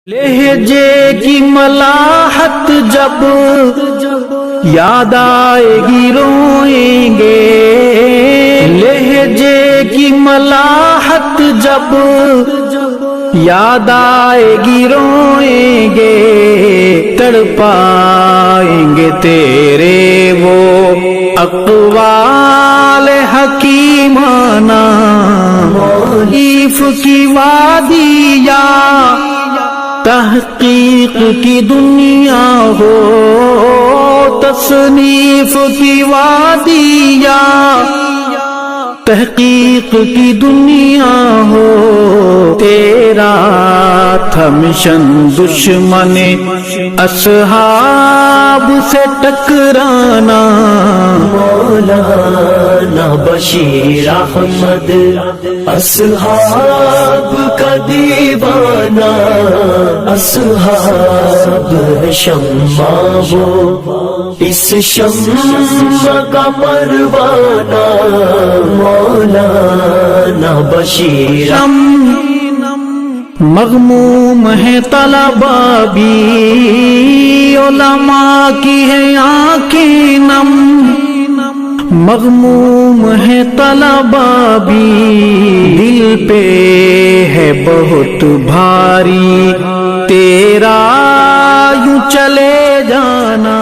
لہجے کی ملاحت جب یاد آئے گی روئیں گے، لہجے کی ملاحت جب یاد آئے گی روئیں گے، تڑپائیں گے تیرے وہ اقوال حکیمانہ، تعریف کی وادی یا تحقیق کی دنیا ہو، تصنیف کی وادی یا تحقیق کی دنیا ہو، تیرا تھا مشن دشمن اصحاب سے ٹکرانا، مولانا بشیر احمد اصحاب کا دیوانہ، اصحاب شمع وہ اس شمع کا پروانہ، مولانا بشیر مغموم ہے طلباء بھی، علماء کی ہے آنکھیں نم، مغموم ہے طلباء بھی، دل پہ ہے بہت بھاری تیرا یوں چلے جانا۔